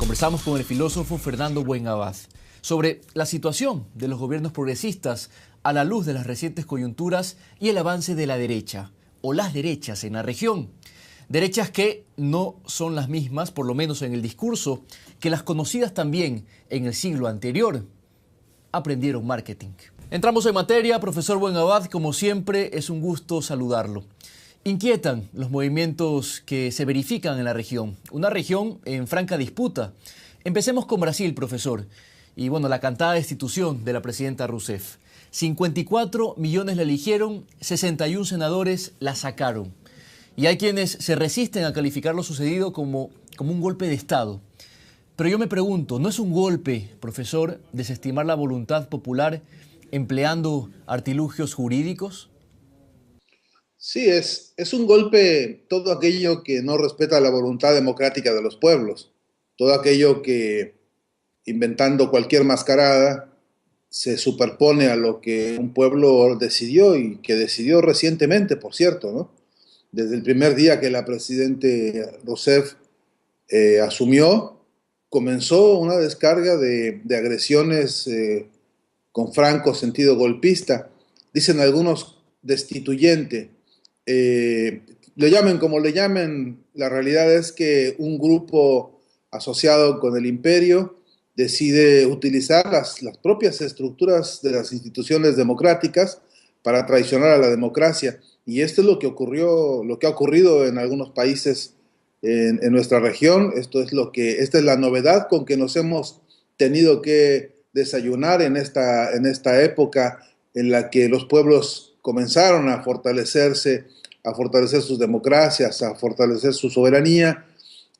Conversamos con el filósofo Fernando Buenabad sobre la situación de los gobiernos progresistas a la luz de las recientes coyunturas y el avance de la derecha o las derechas en la región. Derechas que no son las mismas, por lo menos en el discurso, que las conocidas también en el siglo anterior. Aprendieron marketing. Entramos en materia. Profesor Buenabad, como siempre, es un gusto saludarlo. Inquietan los movimientos que se verifican en la región, una región en franca disputa. Empecemos con Brasil, profesor, y bueno, la cantada destitución de la presidenta Rousseff. 54 millones la eligieron, 61 senadores la sacaron. Y hay quienes se resisten a calificar lo sucedido como un golpe de Estado. Pero yo me pregunto, ¿no es un golpe, profesor, desestimar la voluntad popular empleando artilugios jurídicos? Sí, es un golpe todo aquello que no respeta la voluntad democrática de los pueblos, todo aquello que, inventando cualquier mascarada, se superpone a lo que un pueblo decidió y que decidió recientemente, por cierto, ¿no? Desde el primer día que la presidenta Rousseff asumió, comenzó una descarga de agresiones con franco sentido golpista, dicen algunos destituyente. Le llamen como le llamen, la realidad es que un grupo asociado con el imperio decide utilizar las propias estructuras de las instituciones democráticas para traicionar a la democracia. Y esto es lo que ocurrió, lo que ha ocurrido en algunos países en nuestra región. Esta es la novedad con que nos hemos tenido que desayunar en esta época en la que los pueblos comenzaron a fortalecer sus democracias, a fortalecer su soberanía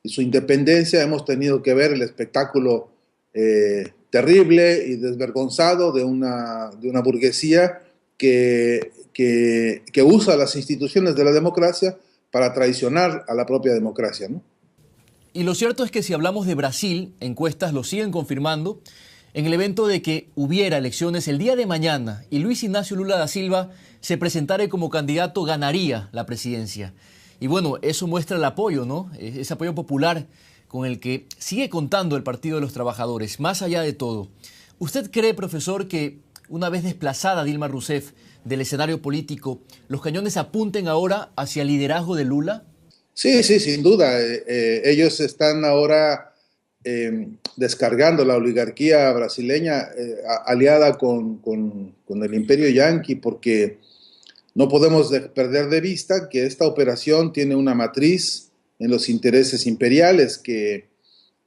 y su independencia. Hemos tenido que ver el espectáculo terrible y desvergonzado de una burguesía que usa las instituciones de la democracia para traicionar a la propia democracia, ¿no? Y lo cierto es que si hablamos de Brasil, encuestas lo siguen confirmando, en el evento de que hubiera elecciones el día de mañana y Luis Ignacio Lula da Silva se presentara como candidato, ganaría la presidencia. Y bueno, eso muestra el apoyo, ¿no? Ese apoyo popular con el que sigue contando el Partido de los Trabajadores, más allá de todo. ¿Usted cree, profesor, que una vez desplazada Dilma Rousseff del escenario político, los cañones apunten ahora hacia el liderazgo de Lula? Sí, sí, sin duda. Ellos están ahora descargando la oligarquía brasileña aliada con el imperio yanqui, porque no podemos perder de vista que esta operación tiene una matriz en los intereses imperiales que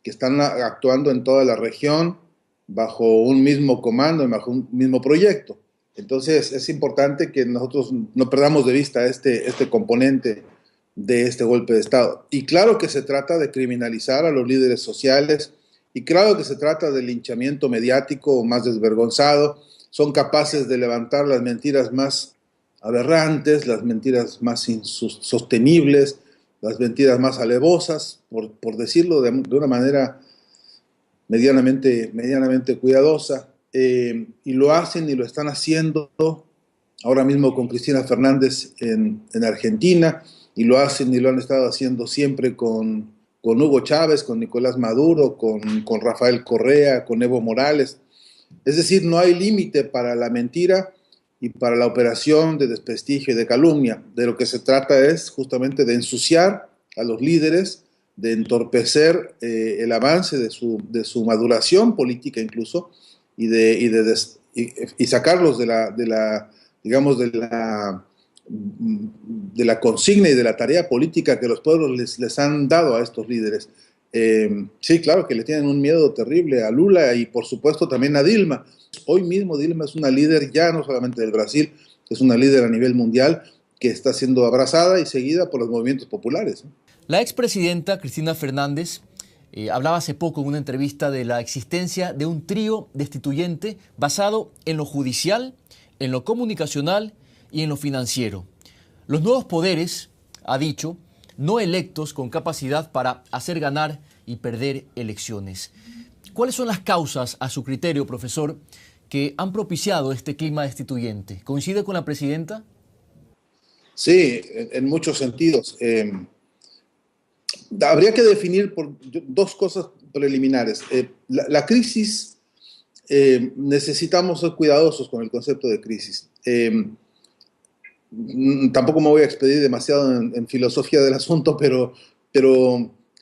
están actuando en toda la región bajo un mismo comando, bajo un mismo proyecto. Entonces es importante que nosotros no perdamos de vista este componente de este golpe de Estado. Y claro que se trata de criminalizar a los líderes sociales, y claro que se trata del linchamiento mediático más desvergonzado. Son capaces de levantar las mentiras más aberrantes, las mentiras más insostenibles, las mentiras más alevosas, por decirlo de una manera medianamente cuidadosa, y lo hacen y lo están haciendo ahora mismo con Cristina Fernández en Argentina, y lo hacen y lo han estado haciendo siempre con Hugo Chávez, con Nicolás Maduro, con Rafael Correa, con Evo Morales. Es decir, no hay límite para la mentira y para la operación de desprestigio y de calumnia. De lo que se trata es justamente de ensuciar a los líderes, de entorpecer el avance de su maduración política incluso, y sacarlos digamos, de la consigna y de la tarea política que los pueblos les han dado a estos líderes. Sí, claro que le tienen un miedo terrible a Lula y por supuesto también a Dilma. Hoy mismo Dilma es una líder ya no solamente del Brasil, es una líder a nivel mundial que está siendo abrazada y seguida por los movimientos populares. La expresidenta Cristina Fernández hablaba hace poco en una entrevista de la existencia de un trío destituyente basado en lo judicial, en lo comunicacional y en lo financiero. Los nuevos poderes, ha dicho, no electos con capacidad para hacer ganar y perder elecciones. ¿Cuáles son las causas, a su criterio, profesor, que han propiciado este clima destituyente? ¿Coincide con la presidenta? Sí, en muchos sentidos. Habría que definir dos cosas preliminares. La crisis, necesitamos ser cuidadosos con el concepto de crisis. Tampoco me voy a expedir demasiado en filosofía del asunto, pero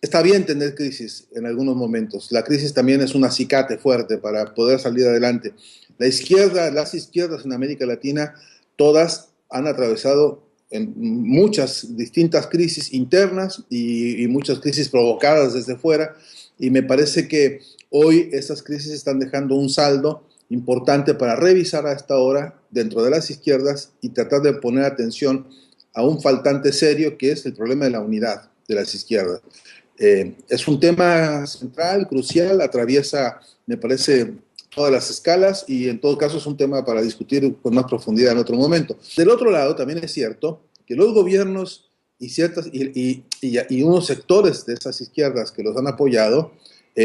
está bien tener crisis en algunos momentos. La crisis también es un acicate fuerte para poder salir adelante. Las izquierdas en América Latina, todas han atravesado en muchas distintas crisis internas y muchas crisis provocadas desde fuera, y me parece que hoy esas crisis están dejando un saldo importante para revisar a esta hora dentro de las izquierdas y tratar de poner atención a un faltante serio que es el problema de la unidad de las izquierdas. Es un tema central, crucial, atraviesa, me parece, todas las escalas y en todo caso es un tema para discutir con más profundidad en otro momento. Del otro lado, también es cierto que los gobiernos y unos sectores de esas izquierdas que los han apoyado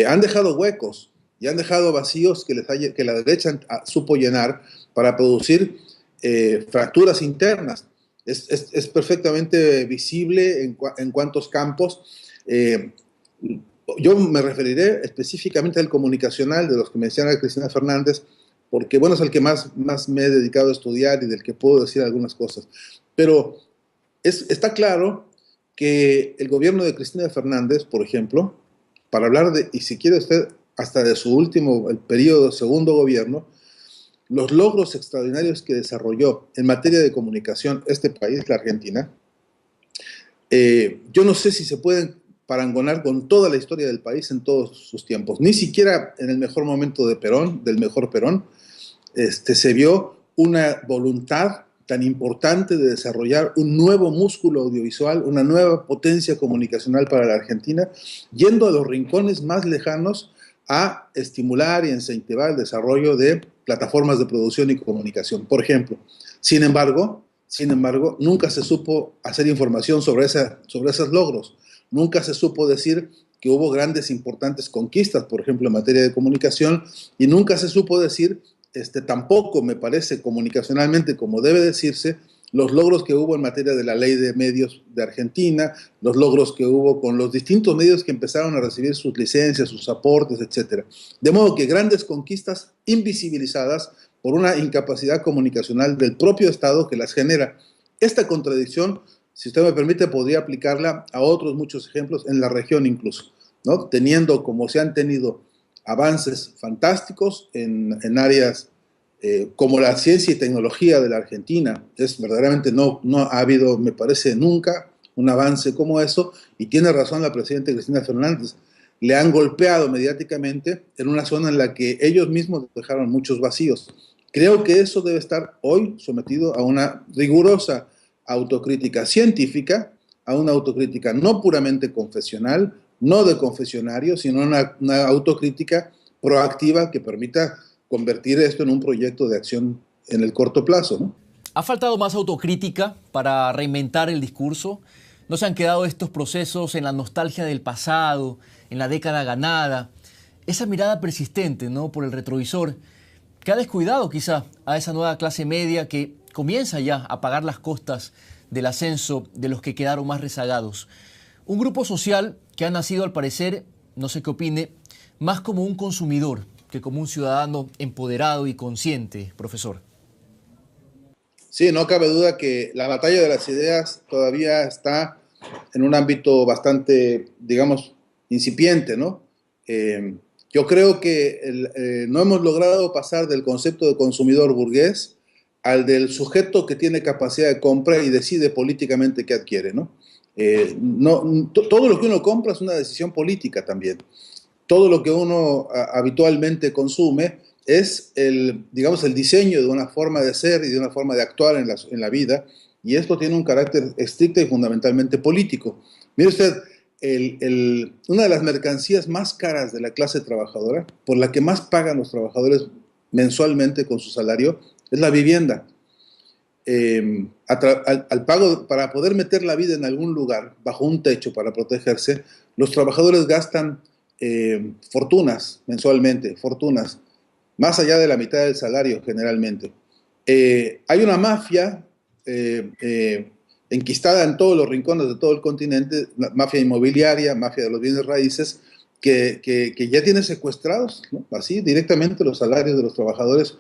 han dejado huecos y han dejado vacíos que la derecha supo llenar para producir fracturas internas. Es perfectamente visible en cuántos campos. Yo me referiré específicamente al comunicacional de los que menciona Cristina Fernández, porque bueno, es el que más me he dedicado a estudiar y del que puedo decir algunas cosas. Pero está claro que el gobierno de Cristina Fernández, por ejemplo, para hablar de, y si quiere usted, hasta de su último, el periodo, segundo gobierno, los logros extraordinarios que desarrolló en materia de comunicación este país, la Argentina, yo no sé si se pueden parangonar con toda la historia del país en todos sus tiempos. Ni siquiera en el mejor momento de Perón, del mejor Perón, se vio una voluntad tan importante de desarrollar un nuevo músculo audiovisual, una nueva potencia comunicacional para la Argentina, yendo a los rincones más lejanos a estimular y incentivar el desarrollo de plataformas de producción y comunicación, por ejemplo. Sin embargo, nunca se supo hacer información sobre esos logros. Nunca se supo decir que hubo grandes, importantes conquistas, por ejemplo, en materia de comunicación, y nunca se supo decir, tampoco me parece comunicacionalmente como debe decirse, los logros que hubo en materia de la ley de medios de Argentina, los logros que hubo con los distintos medios que empezaron a recibir sus licencias, sus aportes, etc. De modo que grandes conquistas invisibilizadas por una incapacidad comunicacional del propio Estado que las genera. Esta contradicción, si usted me permite, podría aplicarla a otros muchos ejemplos en la región incluso, ¿no? Teniendo, como se han tenido, avances fantásticos en áreas como la ciencia y tecnología de la Argentina. Verdaderamente no ha habido, me parece, nunca un avance como eso, y tiene razón la presidenta Cristina Fernández. Le han golpeado mediáticamente en una zona en la que ellos mismos dejaron muchos vacíos. Creo que eso debe estar hoy sometido a una rigurosa autocrítica científica, a una autocrítica no puramente confesional, no de confesionario, sino una autocrítica proactiva que permita convertir esto en un proyecto de acción en el corto plazo, ¿no? ¿Ha faltado más autocrítica para reinventar el discurso? ¿No se han quedado estos procesos en la nostalgia del pasado, en la década ganada? Esa mirada persistente, ¿no?, por el retrovisor, que ha descuidado quizá a esa nueva clase media que comienza ya a pagar las costas del ascenso de los que quedaron más rezagados. Un grupo social que ha nacido, al parecer, no sé qué opine, más como un consumidor que como un ciudadano empoderado y consciente, profesor. Sí, no cabe duda que la batalla de las ideas todavía está en un ámbito bastante, digamos, incipiente, ¿no? Yo creo que no hemos logrado pasar del concepto de consumidor burgués al del sujeto que tiene capacidad de compra y decide políticamente qué adquiere, ¿no? Todo lo que uno compra es una decisión política también. Todo lo que uno habitualmente consume es digamos, el diseño de una forma de ser y de una forma de actuar en la vida, y esto tiene un carácter estricto y fundamentalmente político. Mire usted, una de las mercancías más caras de la clase trabajadora, por la que más pagan los trabajadores mensualmente con su salario, es la vivienda. Al pago, para poder meter la vida en algún lugar, bajo un techo para protegerse, los trabajadores gastan fortunas mensualmente, fortunas, más allá de la mitad del salario generalmente. Hay una mafia enquistada en todos los rincones de todo el continente, mafia inmobiliaria, mafia de los bienes raíces, que ya tiene secuestrados, ¿no?, así directamente los salarios de los trabajadores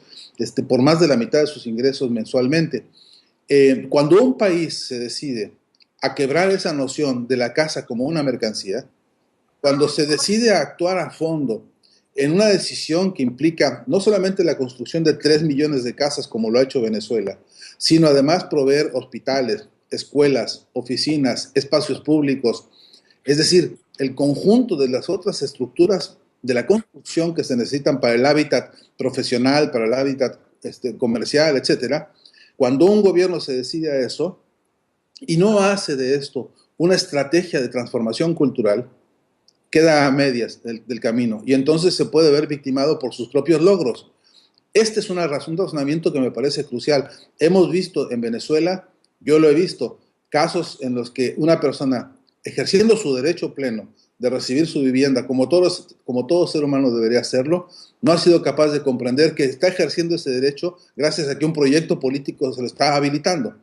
por más de la mitad de sus ingresos mensualmente. Cuando un país se decide a quebrar esa noción de la casa como una mercancía, cuando se decide a actuar a fondo en una decisión que implica no solamente la construcción de 3 millones de casas como lo ha hecho Venezuela, sino además proveer hospitales, escuelas, oficinas, espacios públicos, es decir, el conjunto de las otras estructuras de la construcción que se necesitan para el hábitat profesional, para el hábitat comercial, etcétera. Cuando un gobierno se decide a eso y no hace de esto una estrategia de transformación cultural, queda a medias del camino y entonces se puede ver victimado por sus propios logros. Este es un razonamiento que me parece crucial. Hemos visto en Venezuela, yo lo he visto, casos en los que una persona ejerciendo su derecho pleno de recibir su vivienda, como todo ser humano debería hacerlo, no ha sido capaz de comprender que está ejerciendo ese derecho gracias a que un proyecto político se lo está habilitando.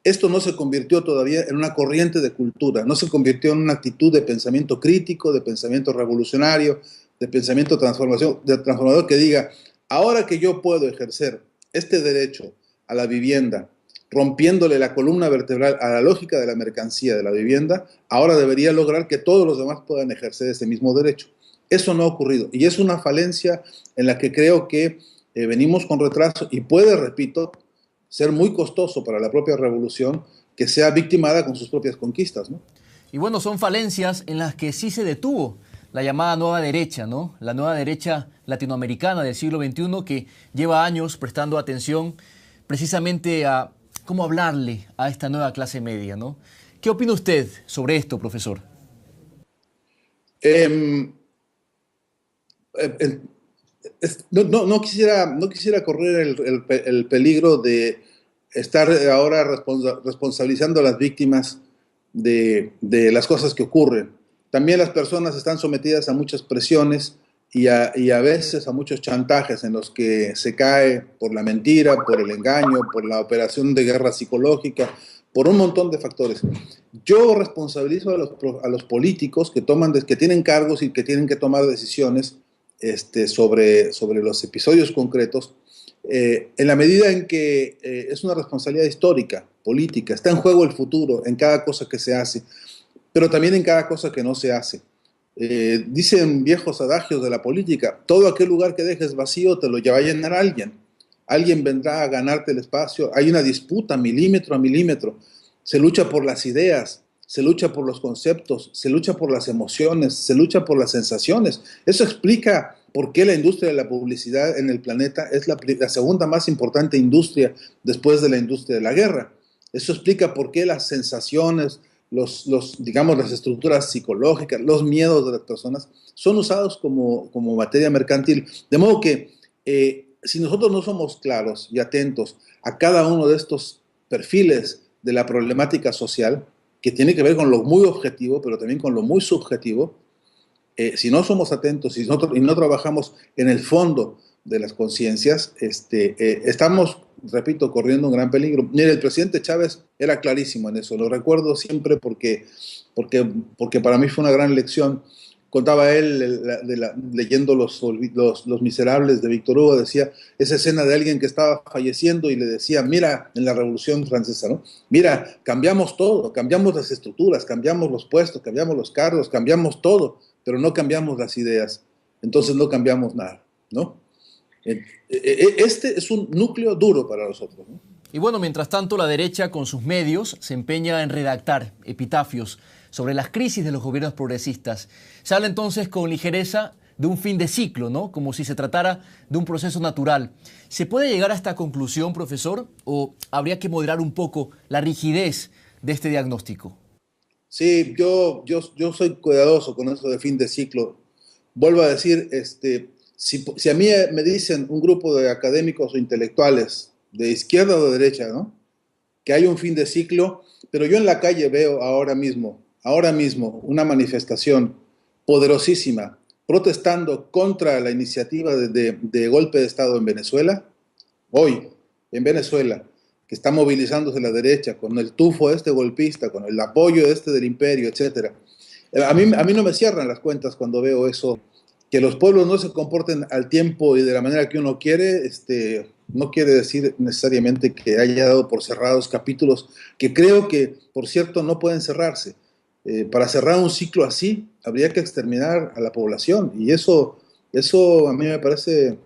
Esto no se convirtió todavía en una corriente de cultura, no se convirtió en una actitud de pensamiento crítico, de pensamiento revolucionario, de pensamiento transformador que diga, ahora que yo puedo ejercer este derecho a la vivienda, rompiéndole la columna vertebral a la lógica de la mercancía de la vivienda, ahora debería lograr que todos los demás puedan ejercer ese mismo derecho. Eso no ha ocurrido y es una falencia en la que creo que venimos con retraso y puede, repito, ser muy costoso para la propia revolución que sea victimada con sus propias conquistas, ¿no? Y bueno, son falencias en las que sí se detuvo la llamada nueva derecha, ¿no? La nueva derecha latinoamericana del siglo XXI que lleva años prestando atención precisamente a cómo hablarle a esta nueva clase media, ¿no? ¿Qué opina usted sobre esto, profesor? No quisiera correr el peligro de estar ahora responsabilizando a las víctimas de las cosas que ocurren. También las personas están sometidas a muchas presiones y a veces a muchos chantajes en los que se cae por la mentira, por el engaño, por la operación de guerra psicológica, por un montón de factores. Yo responsabilizo a los políticos que tienen cargos y que tienen que tomar decisiones sobre los episodios concretos, en la medida en que es una responsabilidad histórica, política, está en juego el futuro en cada cosa que se hace, pero también en cada cosa que no se hace. Dicen viejos adagios de la política, todo aquel lugar que dejes vacío te lo va a llenar alguien. Alguien vendrá a ganarte el espacio. Hay una disputa milímetro a milímetro. Se lucha por las ideas, se lucha por los conceptos, se lucha por las emociones, se lucha por las sensaciones. Eso explica por qué la industria de la publicidad en el planeta es la segunda más importante industria después de la industria de la guerra. Eso explica por qué las sensaciones, digamos, las estructuras psicológicas, los miedos de las personas son usados como materia mercantil. De modo que si nosotros no somos claros y atentos a cada uno de estos perfiles de la problemática social, que tiene que ver con lo muy objetivo, pero también con lo muy subjetivo, si no somos atentos y no trabajamos en el fondo de las conciencias, estamos, repito, corriendo un gran peligro. Mire, el presidente Chávez era clarísimo en eso, lo recuerdo siempre porque para mí fue una gran lección. Contaba él, leyendo los Miserables de Víctor Hugo, decía esa escena de alguien que estaba falleciendo y le decía, mira, en la Revolución Francesa, ¿no? Mira, cambiamos todo, cambiamos las estructuras, cambiamos los puestos, cambiamos los cargos, cambiamos todo, pero no cambiamos las ideas, entonces no cambiamos nada, ¿no? Este es un núcleo duro para nosotros, ¿no? Y bueno, mientras tanto, la derecha con sus medios se empeña en redactar epitafios sobre las crisis de los gobiernos progresistas. Se habla entonces con ligereza de un fin de ciclo, ¿no? Como si se tratara de un proceso natural. ¿Se puede llegar a esta conclusión, profesor? ¿O habría que moderar un poco la rigidez de este diagnóstico? Sí, yo soy cuidadoso con eso de fin de ciclo. Vuelvo a decir, si a mí me dicen un grupo de académicos o intelectuales, de izquierda o de derecha, ¿no?, que hay un fin de ciclo, pero yo en la calle veo ahora mismo, una manifestación poderosísima protestando contra la iniciativa de golpe de Estado en Venezuela, hoy, en Venezuela, que está movilizándose la derecha con el tufo golpista, con el apoyo del imperio, etcétera. A mí no me cierran las cuentas cuando veo eso, que los pueblos no se comporten al tiempo y de la manera que uno quiere, no quiere decir necesariamente que haya dado por cerrados capítulos, que creo que, por cierto, no pueden cerrarse. Para cerrar un ciclo así, habría que exterminar a la población, y eso a mí me parece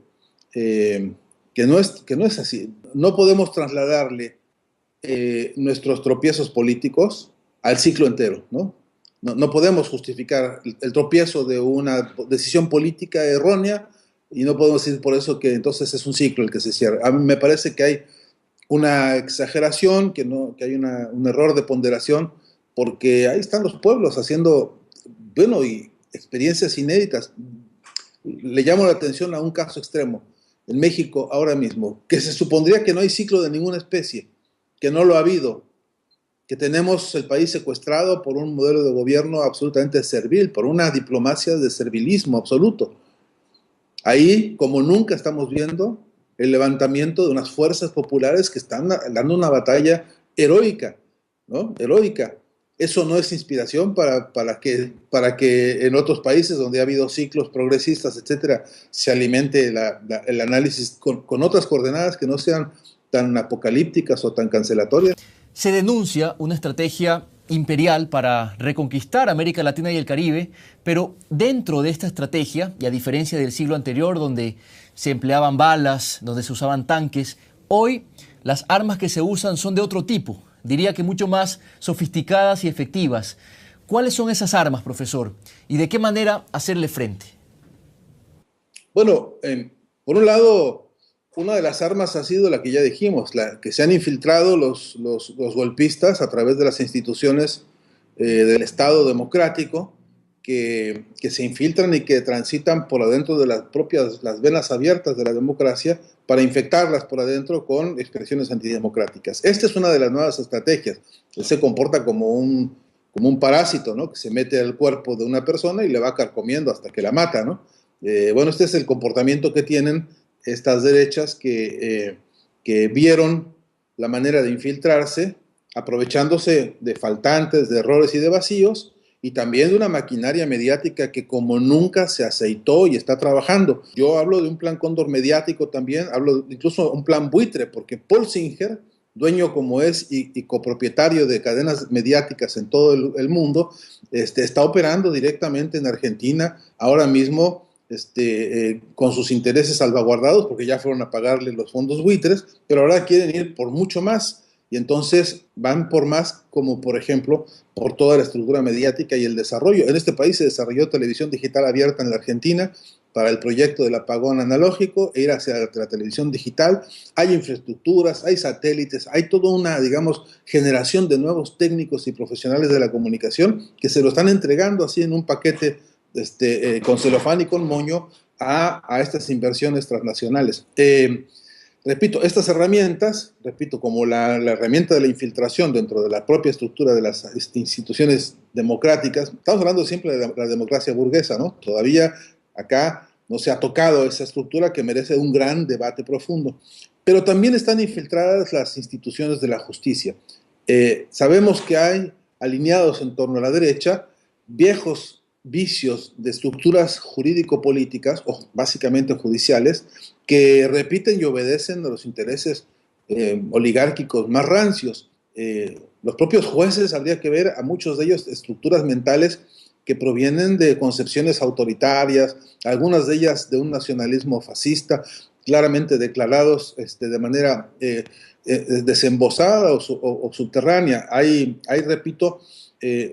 que no es así. No podemos trasladarle nuestros tropiezos políticos al ciclo entero, ¿no? No podemos justificar el tropiezo de una decisión política errónea y no podemos decir por eso que entonces es un ciclo el que se cierra. A mí me parece que hay una exageración, que hay un error de ponderación, porque ahí están los pueblos haciendo, bueno, y experiencias inéditas. Le llamo la atención a un caso extremo en México ahora mismo, que se supondría que no hay ciclo de ninguna especie, que no lo ha habido, que tenemos el país secuestrado por un modelo de gobierno absolutamente servil, por una diplomacia de servilismo absoluto. Ahí, como nunca, estamos viendo el levantamiento de unas fuerzas populares que están dando una batalla heroica, ¿no? Heroica. Eso no es inspiración para que en otros países donde ha habido ciclos progresistas, etcétera, se alimente el análisis con otras coordenadas que no sean tan apocalípticas o tan cancelatorias. Se denuncia una estrategia imperial para reconquistar América Latina y el Caribe, pero dentro de esta estrategia, y a diferencia del siglo anterior donde se empleaban balas, donde se usaban tanques, hoy las armas que se usan son de otro tipo, diría que mucho más sofisticadas y efectivas. ¿Cuáles son esas armas, profesor? ¿Y de qué manera hacerle frente? Bueno, por un lado, una de las armas ha sido la que ya dijimos, la que se han infiltrado los golpistas a través de las instituciones del Estado democrático, que se infiltran y que transitan por adentro de las venas abiertas de la democracia para infectarlas por adentro con expresiones antidemocráticas. Esta es una de las nuevas estrategias. Él se comporta como un parásito, ¿no? Que se mete al cuerpo de una persona y le va carcomiendo hasta que la mata, ¿no? Bueno, este es el comportamiento que tienen estas derechas que vieron la manera de infiltrarse, aprovechándose de faltantes, de errores y de vacíos, y también de una maquinaria mediática que como nunca se aceitó y está trabajando. Yo hablo de un plan cóndor mediático también, hablo incluso de un plan buitre, porque Paul Singer, dueño como es y copropietario de cadenas mediáticas en todo el mundo, está operando directamente en Argentina ahora mismo, con sus intereses salvaguardados, porque ya fueron a pagarle los fondos buitres, pero ahora quieren ir por mucho más, y entonces van por más, como por ejemplo, por toda la estructura mediática y el desarrollo. En este país se desarrolló televisión digital abierta en la Argentina para el proyecto del apagón analógico e ir hacia la televisión digital. Hay infraestructuras, hay satélites, hay toda una, digamos, generación de nuevos técnicos y profesionales de la comunicación que se lo están entregando así en un paquete con celofán y con moño a estas inversiones transnacionales. Repito, estas herramientas, como la herramienta de la infiltración dentro de la propia estructura de las instituciones democráticas, estamos hablando siempre de la democracia burguesa, ¿no? Todavía acá no se ha tocado esa estructura que merece un gran debate profundo. Pero también están infiltradas las instituciones de la justicia. Sabemos que hay alineados en torno a la derecha viejos vicios de estructuras jurídico-políticas, o básicamente judiciales, que repiten y obedecen a los intereses oligárquicos más rancios. Los propios jueces, habría que ver a muchos de ellos estructuras mentales que provienen de concepciones autoritarias, algunas de ellas de un nacionalismo fascista, claramente declarados de manera desembosada o subterránea. Hay, repito,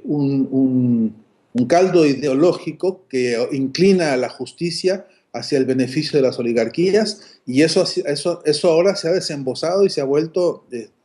un caldo ideológico que inclina a la justicia hacia el beneficio de las oligarquías, y eso ahora se ha desembosado y se ha vuelto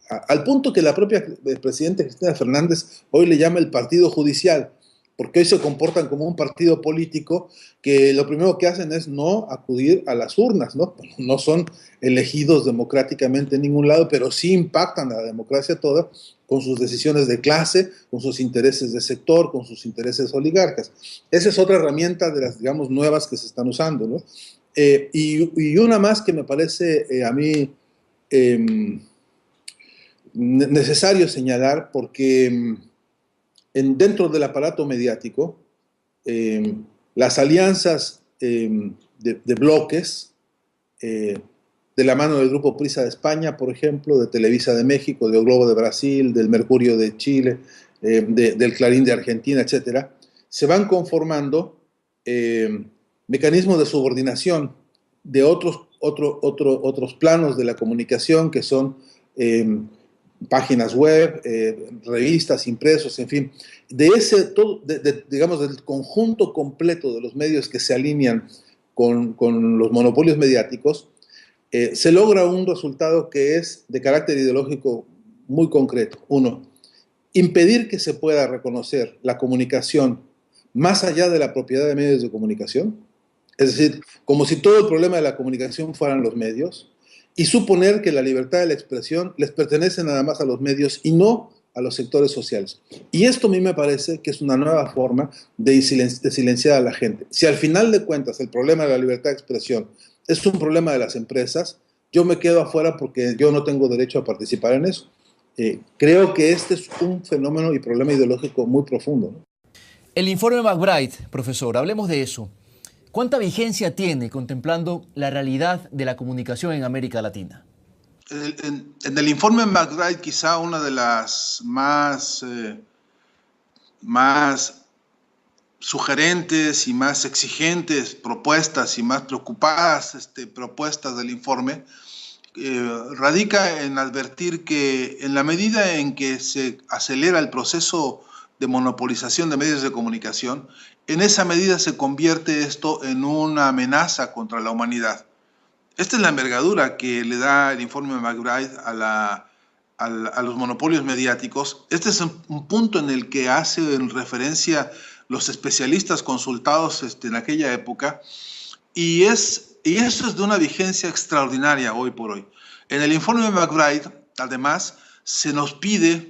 al punto que la propia presidenta Cristina Fernández hoy le llama el partido judicial, porque hoy se comportan como un partido político que lo primero que hacen es no acudir a las urnas, ¿no? No son elegidos democráticamente en ningún lado, pero sí impactan a la democracia toda con sus decisiones de clase, con sus intereses de sector, con sus intereses oligarcas. Esa es otra herramienta de las, digamos, nuevas que se están usando, ¿no? Y una más que me parece a mí necesario señalar, porque dentro del aparato mediático, las alianzas de bloques, de la mano del Grupo Prisa de España, por ejemplo, de Televisa de México, de O Globo de Brasil, del Mercurio de Chile, del Clarín de Argentina, etcétera, se van conformando mecanismos de subordinación de otros planos de la comunicación, que son páginas web, revistas, impresos, en fin, digamos, del conjunto completo de los medios que se alinean con los monopolios mediáticos, se logra un resultado que es de carácter ideológico muy concreto. Uno, impedir que se pueda reconocer la comunicación más allá de la propiedad de medios de comunicación, es decir, como si todo el problema de la comunicación fueran los medios, y suponer que la libertad de la expresión les pertenece nada más a los medios y no a los sectores sociales. Y esto a mí me parece que es una nueva forma de silenciar a la gente. Si al final de cuentas el problema de la libertad de expresión es un problema de las empresas, yo me quedo afuera porque yo no tengo derecho a participar en eso. Creo que este es un fenómeno y problema ideológico muy profundo, ¿no? El informe McBride, profesor, hablemos de eso. ¿Cuánta vigencia tiene contemplando la realidad de la comunicación en América Latina? En el informe McBride, quizá una de las más sugerentes y más exigentes propuestas y más preocupadas propuestas del informe radica en advertir que en la medida en que se acelera el proceso de monopolización de medios de comunicación, en esa medida se convierte esto en una amenaza contra la humanidad. Esta es la envergadura que le da el informe McBride a los monopolios mediáticos. Este es un punto en el que hacen referencia los especialistas consultados en aquella época, y eso es de una vigencia extraordinaria hoy por hoy. En el informe McBride, además, se nos pide,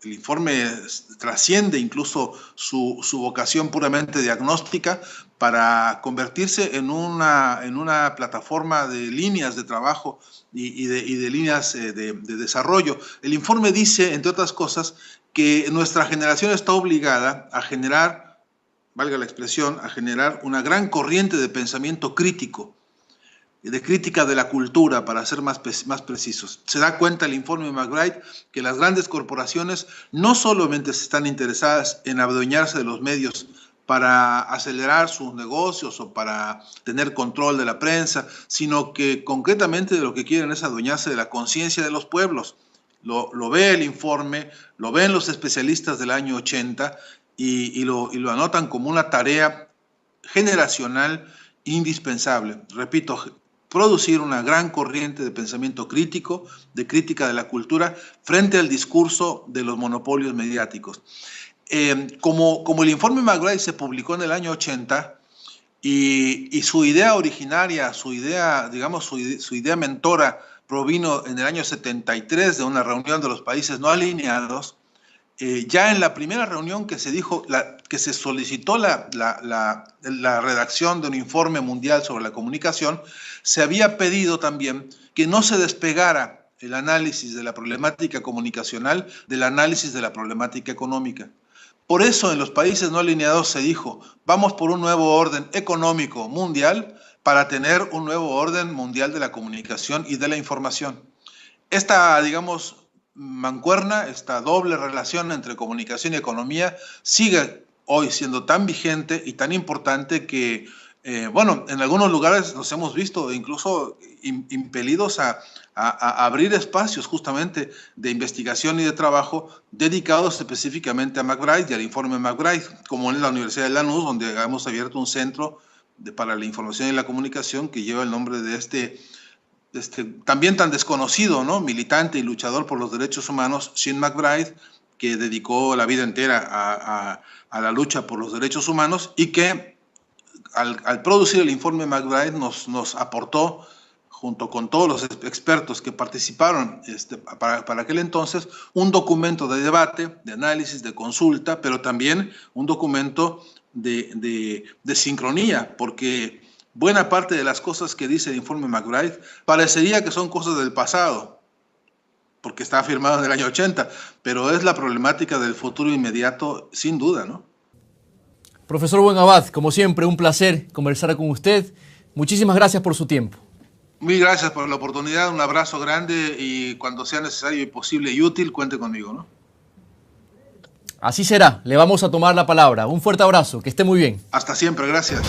el informe trasciende incluso su vocación puramente diagnóstica para convertirse en una plataforma de líneas de trabajo y de líneas de desarrollo. El informe dice, entre otras cosas, que nuestra generación está obligada a generar, valga la expresión, a generar una gran corriente de pensamiento crítico, de crítica de la cultura, para ser más precisos. Se da cuenta el informe McBride que las grandes corporaciones no solamente están interesadas en adueñarse de los medios para acelerar sus negocios o para tener control de la prensa, sino que concretamente lo que quieren es adueñarse de la conciencia de los pueblos. Lo ve el informe, lo ven los especialistas del año 80 y lo anotan como una tarea generacional indispensable. Repito, producir una gran corriente de pensamiento crítico, de crítica de la cultura, frente al discurso de los monopolios mediáticos. Como el informe McBride se publicó en el año 80, y su idea originaria, su idea mentora, provino en el año 73 de una reunión de los países no alineados, ya en la primera reunión que se solicitó la redacción de un informe mundial sobre la comunicación, se había pedido también que no se despegara el análisis de la problemática comunicacional del análisis de la problemática económica. Por eso en los países no alineados se dijo, vamos por un nuevo orden económico mundial para tener un nuevo orden mundial de la comunicación y de la información. Esta, mancuerna, esta doble relación entre comunicación y economía sigue hoy siendo tan vigente y tan importante que, en algunos lugares nos hemos visto incluso impelidos a abrir espacios justamente de investigación y de trabajo dedicados específicamente a McBride y al informe McBride, como en la Universidad de Lanús, donde hemos abierto un centro para la información y la comunicación que lleva el nombre de este también tan desconocido, ¿no?, militante y luchador por los derechos humanos, Sean McBride, que dedicó la vida entera a la lucha por los derechos humanos y que al producir el informe McBride nos aportó, junto con todos los expertos que participaron para aquel entonces, un documento de debate, de análisis, de consulta, pero también un documento de sincronía, porque buena parte de las cosas que dice el informe McBride parecería que son cosas del pasado. porque está firmado en el año 80, pero es la problemática del futuro inmediato, sin duda, ¿no? Profesor Buen Abad, como siempre, un placer conversar con usted. Muchísimas gracias por su tiempo. Muy gracias por la oportunidad, un abrazo grande y cuando sea necesario y posible y útil, cuente conmigo, ¿no? Así será, le vamos a tomar la palabra. Un fuerte abrazo, que esté muy bien. Hasta siempre, gracias.